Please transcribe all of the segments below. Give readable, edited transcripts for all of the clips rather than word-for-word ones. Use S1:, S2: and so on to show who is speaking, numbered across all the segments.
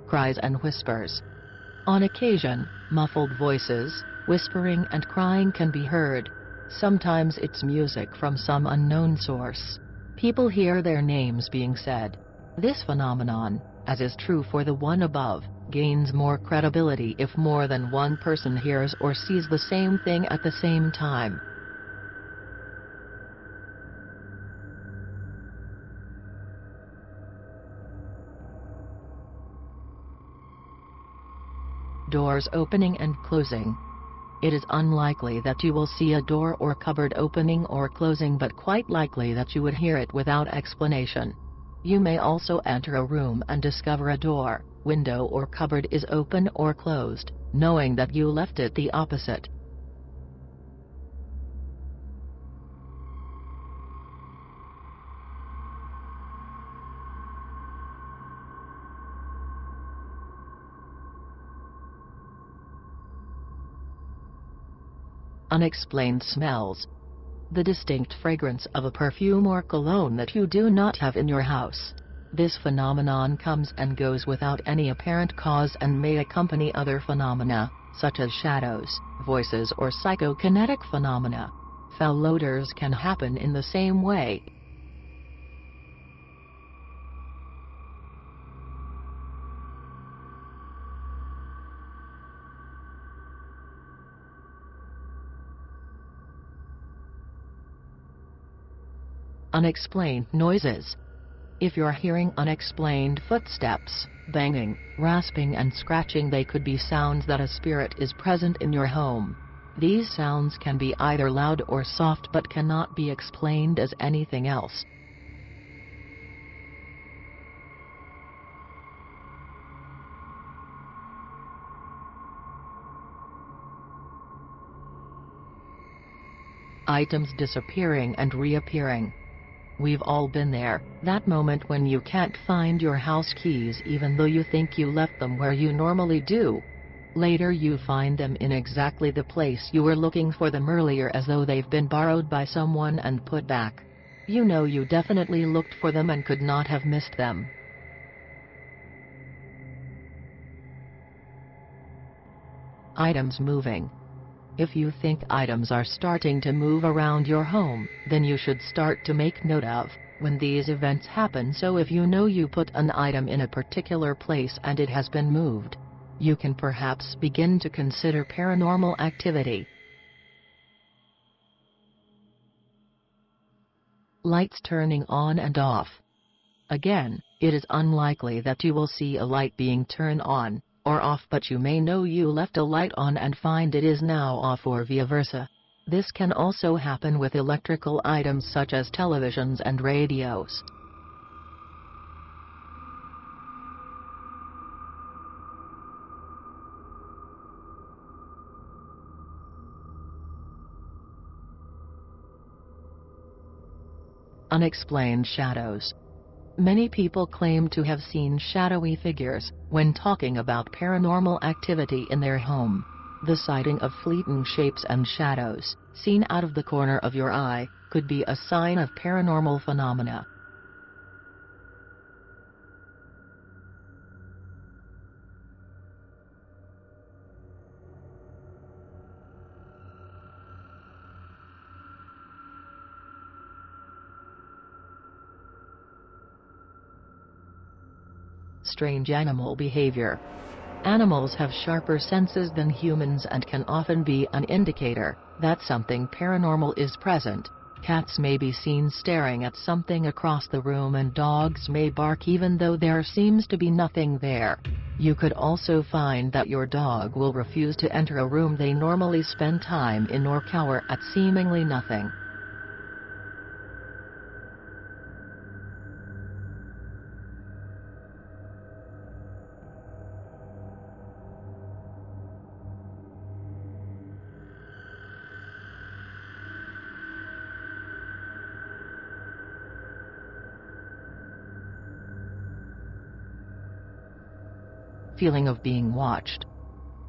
S1: cries and whispers. On occasion, muffled voices, whispering and crying can be heard. Sometimes it's music from some unknown source. People hear their names being said. This phenomenon, as is true for the one above, gains more credibility if more than one person hears or sees the same thing at the same time. Doors opening and closing. It is unlikely that you will see a door or cupboard opening or closing, but quite likely that you would hear it without explanation. You may also enter a room and discover a door, window or cupboard is open or closed, knowing that you left it the opposite. Unexplained smells. The distinct fragrance of a perfume or cologne that you do not have in your house. This phenomenon comes and goes without any apparent cause and may accompany other phenomena, such as shadows, voices or psychokinetic phenomena. Foul odors can happen in the same way. Unexplained noises. If you're hearing unexplained footsteps, banging, rasping and scratching, they could be sounds that a spirit is present in your home. These sounds can be either loud or soft but cannot be explained as anything else. Items disappearing and reappearing. We've all been there, that moment when you can't find your house keys even though you think you left them where you normally do. Later you find them in exactly the place you were looking for them earlier, as though they've been borrowed by someone and put back. You know you definitely looked for them and could not have missed them. Items moving. If you think items are starting to move around your home, then you should start to make note of when these events happen. So if you know you put an item in a particular place and it has been moved, you can perhaps begin to consider paranormal activity. Lights turning on and off. Again, it is unlikely that you will see a light being turned on or off, but you may know you left a light on and find it is now off, or vice versa. This can also happen with electrical items such as televisions and radios. Unexplained shadows. Many people claim to have seen shadowy figures when talking about paranormal activity in their home. The sighting of fleeting shapes and shadows, seen out of the corner of your eye, could be a sign of paranormal phenomena. Strange animal behavior. Animals have sharper senses than humans and can often be an indicator that something paranormal is present. Cats may be seen staring at something across the room, and dogs may bark even though there seems to be nothing there. You could also find that your dog will refuse to enter a room they normally spend time in or cower at seemingly nothing. Feeling of being watched.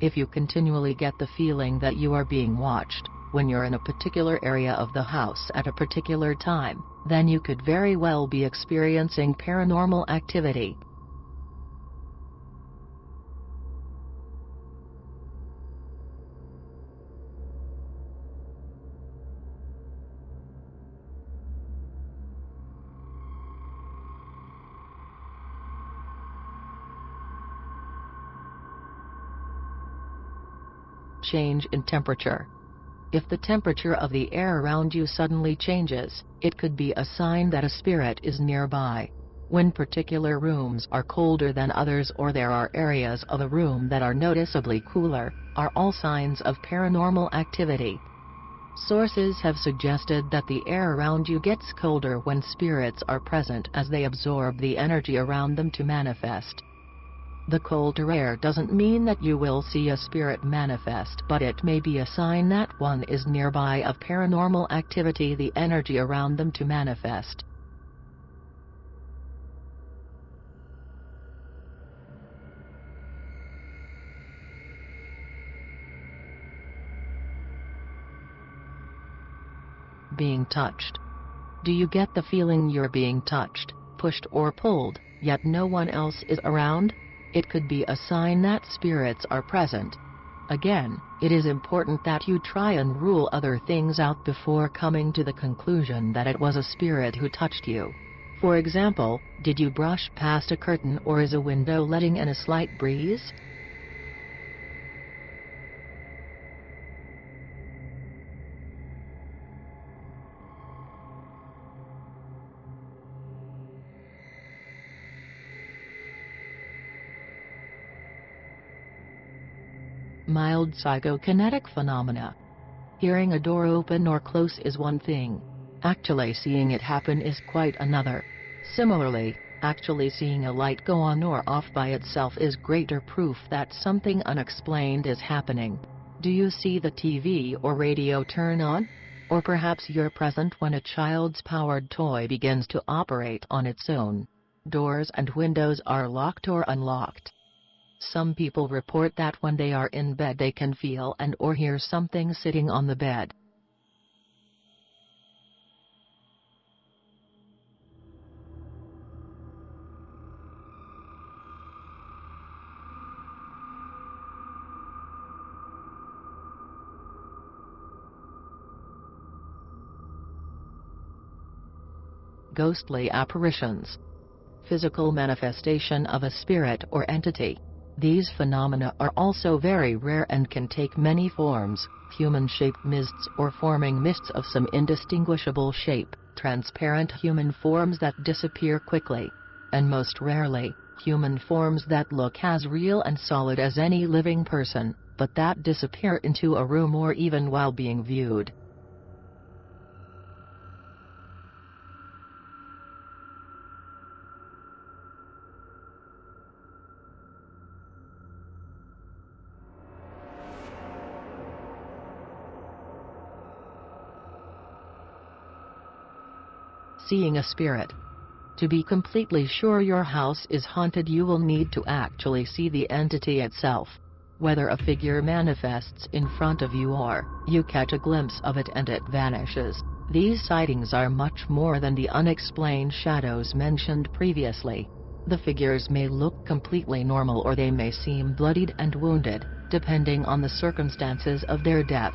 S1: If you continually get the feeling that you are being watched when you're in a particular area of the house at a particular time, then you could very well be experiencing paranormal activity. change in temperature. If the temperature of the air around you suddenly changes, it could be a sign that a spirit is nearby. When particular rooms are colder than others or there are areas of a room that are noticeably cooler, are all signs of paranormal activity. Sources have suggested that the air around you gets colder when spirits are present, as they absorb the energy around them to manifest. The colder air doesn't mean that you will see a spirit manifest, but it may be a sign that one is nearby of paranormal activity, the energy around them to manifest. Being touched. Do you get the feeling you're being touched, pushed or pulled, yet no one else is around? It could be a sign that spirits are present. Again, it is important that you try and rule other things out before coming to the conclusion that it was a spirit who touched you. For example, did you brush past a curtain, or is a window letting in a slight breeze? Mild psychokinetic phenomena. Hearing a door open or close is one thing. Actually seeing it happen is quite another. Similarly, actually seeing a light go on or off by itself is greater proof that something unexplained is happening. Do you see the TV or radio turn on? Or perhaps you're present when a child's powered toy begins to operate on its own. Doors and windows are locked or unlocked. Some people report that when they are in bed they can feel and or hear something sitting on the bed. Ghostly apparitions. Physical manifestation of a spirit or entity. These phenomena are also very rare and can take many forms: human-shaped mists or forming mists of some indistinguishable shape, transparent human forms that disappear quickly, and most rarely, human forms that look as real and solid as any living person, but that disappear into a room or even while being viewed. Seeing a spirit. To be completely sure your house is haunted, you will need to actually see the entity itself. Whether a figure manifests in front of you or you catch a glimpse of it and it vanishes, these sightings are much more than the unexplained shadows mentioned previously. The figures may look completely normal or they may seem bloodied and wounded, depending on the circumstances of their death.